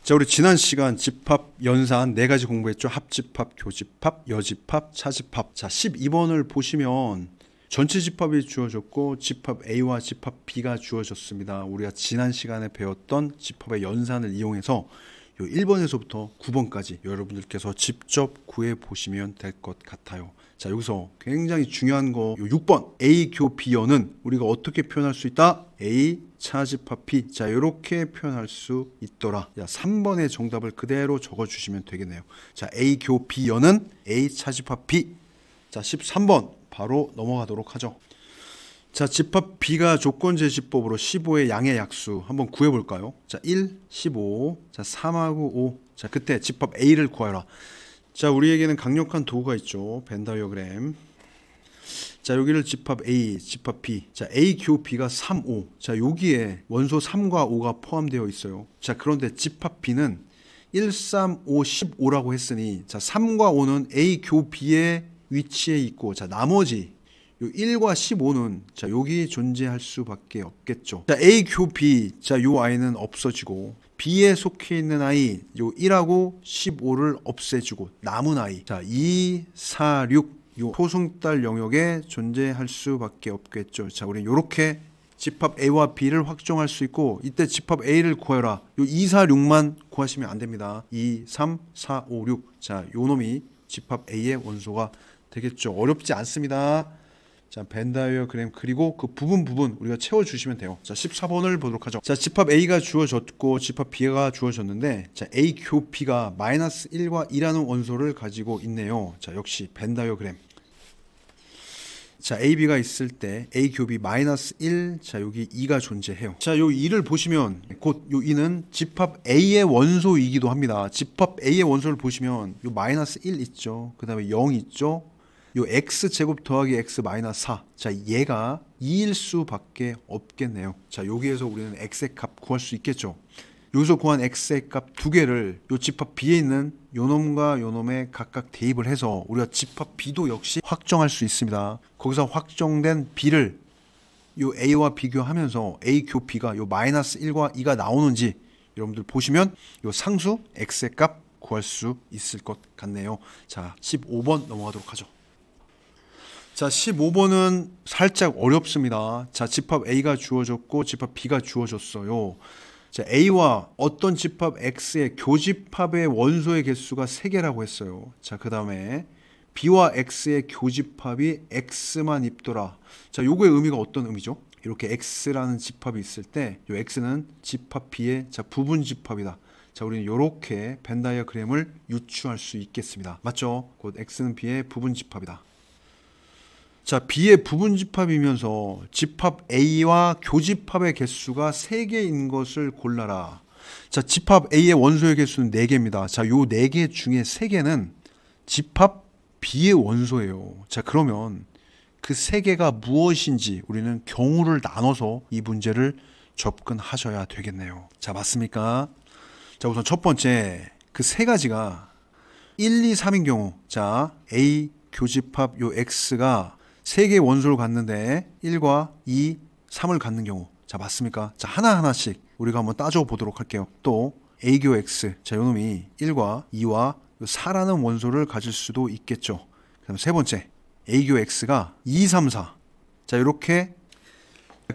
자, 우리 지난 시간 집합 연산 4가지 공부했죠. 합집합, 교집합, 여집합, 차집합. 자, 12번을 보시면 전체 집합이 주어졌고 집합 A와 집합 B가 주어졌습니다. 우리가 지난 시간에 배웠던 집합의 연산을 이용해서 요 1번에서부터 9번까지 여러분들께서 직접 구해 보시면 될 것 같아요. 자, 여기서 굉장히 중요한 거 요 6번 A 교 B여는 우리가 어떻게 표현할 수 있다? A 차집합 P. 자, 이렇게 표현할 수 있더라. 자, 3번의 정답을 그대로 적어 주시면 되겠네요. 자, A 교 B여는 A 차집합 P. 자, 13번 바로 넘어가도록 하죠. 자, 집합 B가 조건제시법으로 15의 양의 약수 한번 구해볼까요? 자, 1, 15, 자, 3하고 5. 자, 그때 집합 A를 구하라. 자, 우리에게는 강력한 도구가 있죠. 벤 다이어그램. 자, 여기를 집합 A, 집합 B. 자, A 교 B가 3, 5. 자, 여기에 원소 3과 5가 포함되어 있어요. 자, 그런데 집합 B는 1, 3, 5, 15라고 했으니 자, 3과 5는 A 교 B의 위치에 있고 자, 나머지 요 1과 15는 자, 여기 존재할 수밖에 없겠죠. 자, A 교 B. 자, 요 아이는 없어지고 B에 속해 있는 아이 요 1하고 15를 없애주고 남은 아이 자, 2, 4, 6 요 소승달 영역에 존재할 수밖에 없겠죠. 자, 우리 요렇게 집합 A와 B를 확정할 수 있고 이때 집합 A를 구해라. 요 2, 4, 6만 구하시면 안 됩니다. 2, 3, 4, 5, 6. 자, 요 놈이 집합 A의 원소가 되겠죠. 어렵지 않습니다. 자, 벤 다이어그램 그리고 그 부분 우리가 채워주시면 돼요. 자, 14번을 보도록 하죠. 자, 집합 A가 주어졌고 집합 B가 주어졌는데 자, A 교 B가 마이너스 1과 2라는 원소를 가지고 있네요. 자, 역시 벤 다이어그램. 자, A, B가 있을 때 A 교 B 마이너스 1. 자, 여기 2가 존재해요. 자, 요 2를 보시면 곧 요 2는 집합 A의 원소이기도 합니다. 집합 A의 원소를 보시면 요 마이너스 1 있죠. 그 다음에 0 있죠. 요 x제곱 더하기 x 마이너스 4. 자, 얘가 2일 수밖에 없겠네요. 자, 여기에서 우리는 x의 값 구할 수 있겠죠. 여기서 구한 x의 값 두 개를 요 집합 B에 있는 요 놈과 요 놈에 각각 대입을 해서 우리가 집합 B도 역시 확정할 수 있습니다. 거기서 확정된 B를 요 A와 비교하면서 A 교 B가 요 마이너스 1과 2가 나오는지 여러분들 보시면 요 상수 x의 값 구할 수 있을 것 같네요. 자, 15번 넘어가도록 하죠. 자, 15번은 살짝 어렵습니다. 자, 집합 A가 주어졌고 집합 B가 주어졌어요. 자, A와 어떤 집합 X의 교집합의 원소의 개수가 3개라고 했어요. 자, 그 다음에 B와 X의 교집합이 X만 있더라. 자, 요거의 의미가 어떤 의미죠? 이렇게 X라는 집합이 있을 때 요 X는 집합 B의 자, 부분 집합이다. 자, 우리는 이렇게 벤 다이어그램을 유추할 수 있겠습니다. 맞죠? 곧 X는 B의 부분 집합이다. 자, B의 부분 집합이면서 집합 A와 교집합의 개수가 3개인 것을 골라라. 자, 집합 A의 원소의 개수는 4개입니다. 자, 요 4개 중에 3개는 집합 B의 원소예요. 자, 그러면 그 3개가 무엇인지 우리는 경우를 나눠서 이 문제를 접근하셔야 되겠네요. 자, 맞습니까? 자, 우선 첫 번째 그 3가지가 1, 2, 3인 경우 자, A 교집합 요 X가 3개의 원소를 갖는데 1과 2, 3을 갖는 경우 자, 맞습니까? 자, 하나하나씩 우리가 한번 따져보도록 할게요. 또 A교 X 자, 요놈이 1과 2와 4라는 원소를 가질 수도 있겠죠. 그 다음 세 번째 A교 X가 2, 3, 4 자, 요렇게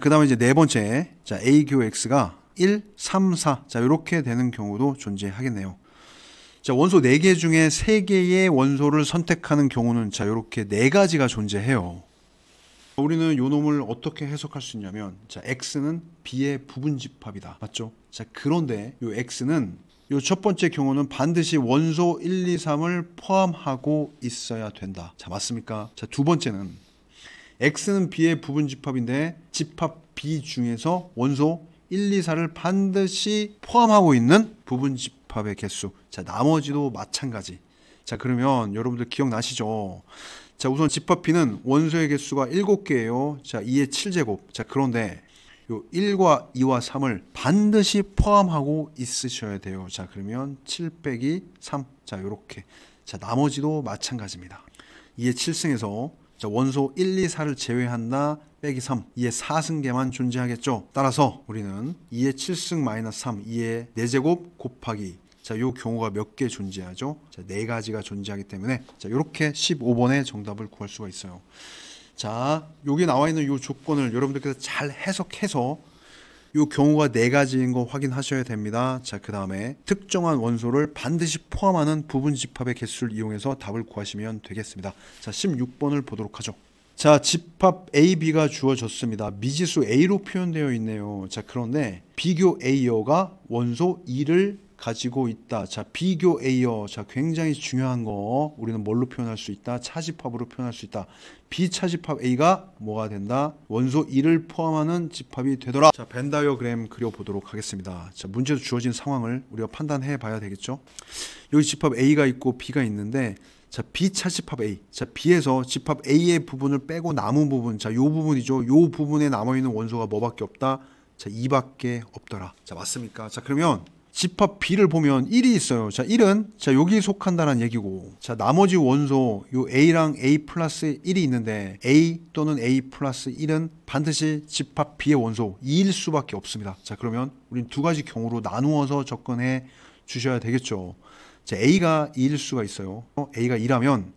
그 다음에 이제 네 번째 자, A교 X가 1, 3, 4 자, 요렇게 되는 경우도 존재하겠네요. 자, 원소 4개 중에 3개의 원소를 선택하는 경우는 자, 요렇게 4가지가 존재해요. 우리는 요 놈을 어떻게 해석할 수 있냐면 자, X는 B의 부분 집합이다. 맞죠? 자, 그런데 요 X는 요 첫 번째 경우는 반드시 원소 1, 2, 3을 포함하고 있어야 된다. 자, 맞습니까? 자, 두 번째는 X는 B의 부분 집합인데 집합 B 중에서 원소 1, 2, 4를 반드시 포함하고 있는 부분 집합의 개수. 자, 나머지도 마찬가지. 자, 그러면 여러분들 기억나시죠? 자, 우선 집합 B는 원소의 개수가 7개예요. 자, 2의 7제곱. 자, 그런데 요 1과 2와 3을 반드시 포함하고 있으셔야 돼요. 자, 그러면 7 빼기 3. 자, 요렇게. 자, 나머지도 마찬가지입니다. 2의 7승에서 자, 원소 1, 2, 4를 제외한다 빼기 3, 2의 4승계만 존재하겠죠. 따라서 우리는 2의 7승 마이너스 3, 2의 4제곱 곱하기, 자, 요 경우가 몇 개 존재하죠? 자, 4가지가 존재하기 때문에, 자, 요렇게 15번의 정답을 구할 수가 있어요. 자, 여기 나와 있는 요 조건을 여러분들께서 잘 해석해서 요 경우가 4가지인 거 확인하셔야 됩니다. 자, 그 다음에 특정한 원소를 반드시 포함하는 부분 집합의 개수를 이용해서 답을 구하시면 되겠습니다. 자, 16번을 보도록 하죠. 자, 집합 A, B가 주어졌습니다. 미지수 A로 표현되어 있네요. 자, 그런데 비교 A여가 원소 2를 가지고 있다. 자, 비교 A여. 자, 굉장히 중요한 거. 우리는 뭘로 표현할 수 있다? 차집합으로 표현할 수 있다. 비차집합 A가 뭐가 된다? 원소 2를 포함하는 집합이 되더라. 자, 벤 다이어그램 그려보도록 하겠습니다. 자, 문제로 주어진 상황을 우리가 판단해 봐야 되겠죠. 여기 집합 A가 있고 B가 있는데, 자, 비차집합 A. 자, B에서 집합 A의 부분을 빼고 남은 부분, 자, 요 부분이죠. 요 부분에 남아있는 원소가 뭐밖에 없다? 자, 2밖에 없더라. 자, 맞습니까? 자, 그러면 집합 B를 보면 1이 있어요. 자, 1은 자, 여기 속한다는 얘기고, 자, 나머지 원소 요 A랑 A 플러스 1이 있는데 A 또는 A 플러스 1은 반드시 집합 B의 원소 2일 수밖에 없습니다. 자, 그러면 우린 두 가지 경우로 나누어서 접근해 주셔야 되겠죠. 자, A가 2일 수가 있어요. A가 2라면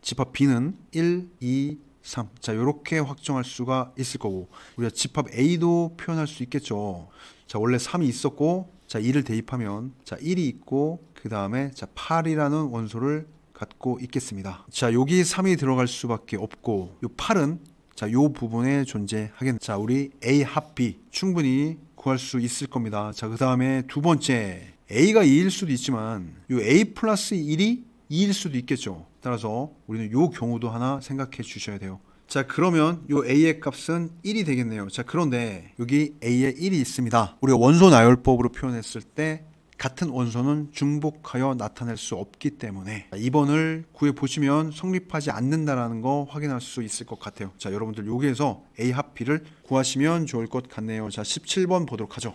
집합 B는 1, 2, 3. 자, 이렇게 확정할 수가 있을 거고, 우리가 집합 A도 표현할 수 있겠죠. 자, 원래 3이 있었고, 자, 2를 대입하면 자, 1이 있고, 그 다음에 자, 8이라는 원소를 갖고 있겠습니다. 자, 여기 3이 들어갈 수밖에 없고, 요 8은 자, 요 부분에 존재하겠네. 자, 우리 A 합 B 충분히 구할 수 있을 겁니다. 자, 그 다음에 두 번째, A가 2일 수도 있지만 요 A 플러스 1이 2일 수도 있겠죠. 따라서 우리는 요 경우도 하나 생각해 주셔야 돼요. 자, 그러면 요 A의 값은 1이 되겠네요. 자, 그런데 여기 A에 1이 있습니다. 우리가 원소 나열법으로 표현했을 때 같은 원소는 중복하여 나타낼 수 없기 때문에 2번을 구해보시면 성립하지 않는다라는 거 확인할 수 있을 것 같아요. 자, 여러분들 여기에서 A 합 B를 구하시면 좋을 것 같네요. 자, 17번 보도록 하죠.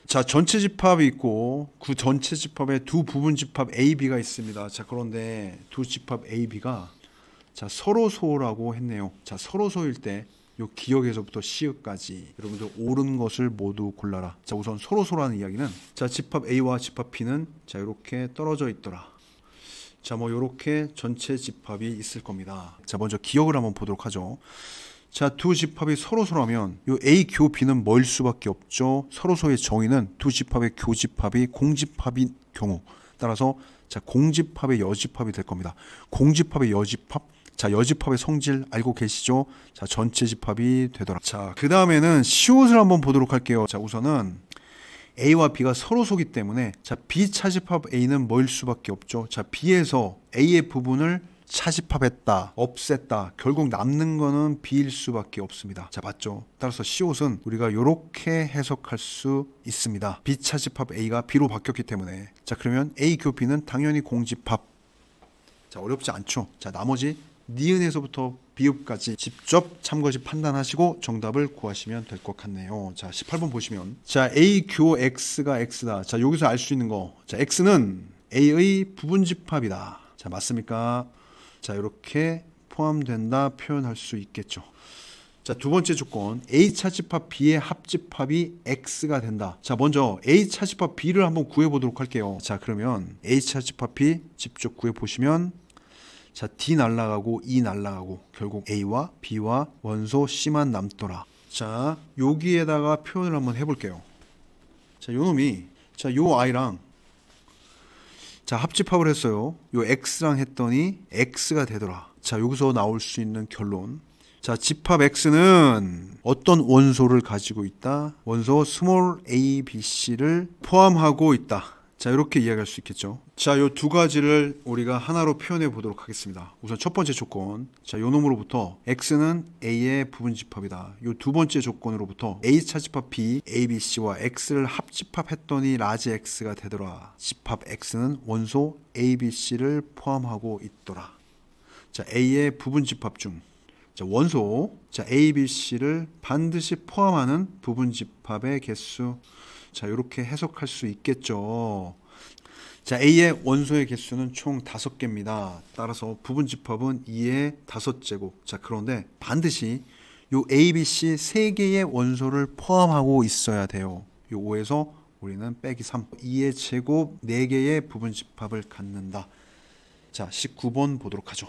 자, 전체 집합이 있고 그 전체 집합에 두 부분 집합 A, B가 있습니다. 자, 그런데 두 집합 A, B가 자, 서로소라고 했네요. 자, 서로소일 때 요 기역에서부터 시역까지 여러분들 옳은 것을 모두 골라라. 자, 우선 서로소라는 이야기는 자, 집합 A와 집합 B는 자, 이렇게 떨어져 있더라. 자, 뭐 요렇게 전체 집합이 있을 겁니다. 자, 먼저 기역을 한번 보도록 하죠. 자, 두 집합이 서로소라면 요 A 교 B는 뭐일 수밖에 없죠. 서로소의 정의는 두 집합의 교집합이 공집합인 경우, 따라서 자, 공집합의 여집합이 될 겁니다. 공집합의 여집합, 자, 여집합의 성질 알고 계시죠? 자, 전체 집합이 되더라. 자, 그 다음에는 시옷을 한번 보도록 할게요. 자, 우선은 A와 B가 서로소기 때문에 자, B 차집합 A는 뭐일 수밖에 없죠. 자, B에서 A의 부분을 차집합했다, 없앴다, 결국 남는 거는 B일 수밖에 없습니다. 자, 맞죠? 따라서 시옷은 우리가 이렇게 해석할 수 있습니다. B 차집합 A가 B로 바뀌었기 때문에 자, 그러면 A 교 B는 당연히 공집합. 자, 어렵지 않죠? 자, 나머지 니은에서부터 비읍까지 직접 참고시 판단하시고 정답을 구하시면 될 것 같네요. 자, 18번 보시면 자, A 교 X가 X다. 자, 여기서 알 수 있는 거, 자, X는 A의 부분집합이다. 자, 맞습니까? 자, 이렇게 포함된다 표현할 수 있겠죠. 자, 두 번째 조건, A 차집합 B의 합집합이 X가 된다. 자, 먼저 A 차집합 B를 한번 구해보도록 할게요. 자, 그러면 A 차집합 B 직접 구해보시면 자, D 날라가고 E 날라가고 결국 A와 B와 원소 C만 남더라. 자, 여기에다가 표현을 한번 해볼게요. 자, 요 놈이 자, 요 I랑 자, 합집합을 했어요. 요 X랑 했더니 X가 되더라. 자, 여기서 나올 수 있는 결론, 자, 집합 X는 어떤 원소를 가지고 있다? 원소 스몰 a, b, c를 포함하고 있다. 자, 이렇게 이야기할 수 있겠죠. 자, 요 두 가지를 우리가 하나로 표현해 보도록 하겠습니다. 우선 첫 번째 조건, 자, 요 놈으로부터 X는 A의 부분 집합이다. 요 두 번째 조건으로부터 A 차집합 B, A, B, C와 X를 합집합했더니 라지 X가 되더라. 집합 X는 원소 A, B, C를 포함하고 있더라. 자, A의 부분 집합 중 자, 원소 자, A, B, C를 반드시 포함하는 부분 집합의 개수. 자, 이렇게 해석할 수 있겠죠. 자, A의 원소의 개수는 총 5개입니다. 따라서 부분 집합은 2의 5제곱. 자, 그런데 반드시 요 A, B, C 3개의 원소를 포함하고 있어야 돼요. 요 5에서 우리는 빼기 3. 2의 제곱 4개의 부분 집합을 갖는다. 자, 19번 보도록 하죠.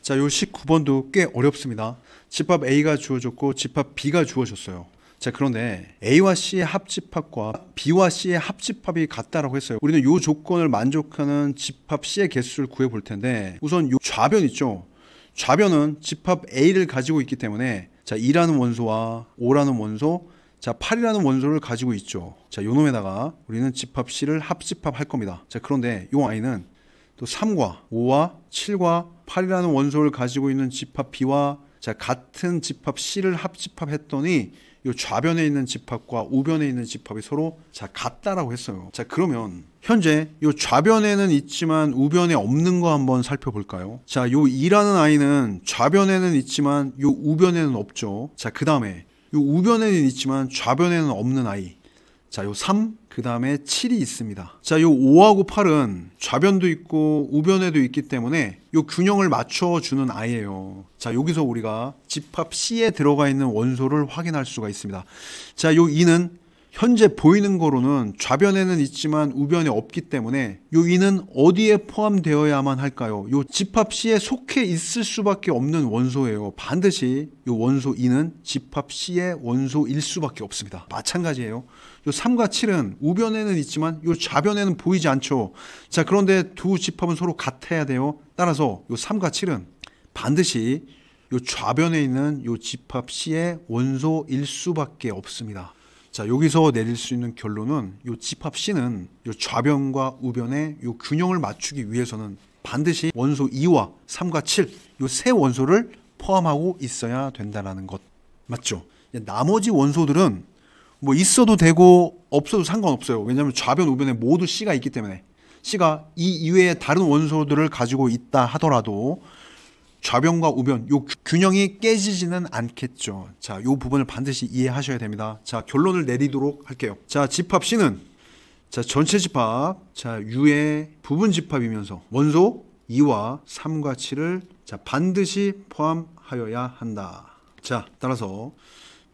자, 요 19번도 꽤 어렵습니다. 집합 A가 주어졌고 집합 B가 주어졌어요. 자, 그런데 A와 C의 합집합과 B와 C의 합집합이 같다라고 했어요. 우리는 이 조건을 만족하는 집합 C의 개수를 구해 볼 텐데, 우선 이 좌변 있죠. 좌변은 집합 A를 가지고 있기 때문에 자, 2라는 원소와 5라는 원소, 자, 8이라는 원소를 가지고 있죠. 자, 요 놈에다가 우리는 집합 C를 합집합할 겁니다. 자, 그런데 이 I는 또 3과 5와 7과 8이라는 원소를 가지고 있는 집합 B와 자, 같은 집합 C를 합집합했더니 이 좌변에 있는 집합과 우변에 있는 집합이 서로 자, 같다라고 했어요. 자, 그러면 현재 이 좌변에는 있지만 우변에 없는 거 한번 살펴볼까요? 자, 요 2라는 I는 좌변에는 있지만 요 우변에는 없죠. 자, 그 다음에 요 우변에는 있지만 좌변에는 없는 I. 자, 요 3, 그 다음에 7이 있습니다. 자, 요 5하고 8은 좌변도 있고 우변에도 있기 때문에 요 균형을 맞춰주는 I예요. 자, 여기서 우리가 집합 C에 들어가 있는 원소를 확인할 수가 있습니다. 자, 요 2는 현재 보이는 거로는 좌변에는 있지만 우변에 없기 때문에 요 2는 어디에 포함되어야만 할까요? 요 집합 C에 속해 있을 수밖에 없는 원소예요. 반드시 요 원소 2는 집합 C의 원소일 수밖에 없습니다. 마찬가지예요. 요 3과 7은 우변에는 있지만 요 좌변에는 보이지 않죠. 자, 그런데 두 집합은 서로 같아야 돼요. 따라서 요 3과 7은 반드시 요 좌변에 있는 요 집합 C의 원소일 수밖에 없습니다. 자, 여기서 내릴 수 있는 결론은 요 집합 C는 요 좌변과 우변의 요 균형을 맞추기 위해서는 반드시 원소 2와 3과 7 요 세 원소를 포함하고 있어야 된다는 것. 맞죠? 나머지 원소들은 뭐 있어도 되고 없어도 상관없어요. 왜냐하면 좌변 우변에 모두 C가 있기 때문에. C가 이 이외의 다른 원소들을 가지고 있다 하더라도 좌변과 우변 요 균형이 깨지지는 않겠죠. 자, 요 부분을 반드시 이해하셔야 됩니다. 자, 결론을 내리도록 할게요. 자, 집합 C는 자, 전체 집합 자, U의 부분 집합이면서 원소 2와 3과 7을 자, 반드시 포함하여야 한다. 자, 따라서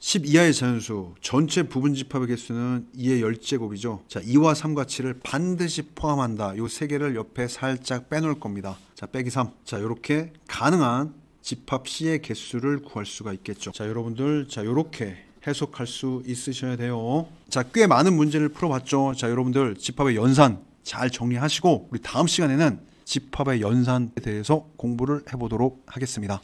10 이하의 자연수 전체 부분 집합의 개수는 2의 10제곱이죠. 자, 2와 3과 7을 반드시 포함한다. 요 세 개를 옆에 살짝 빼놓을 겁니다. 자, 빼기 3. 자, 요렇게 가능한 집합 C의 개수를 구할 수가 있겠죠. 자, 여러분들 자, 요렇게 해석할 수 있으셔야 돼요. 자, 꽤 많은 문제를 풀어봤죠. 자, 여러분들 집합의 연산 잘 정리하시고 우리 다음 시간에는 집합의 연산에 대해서 공부를 해보도록 하겠습니다.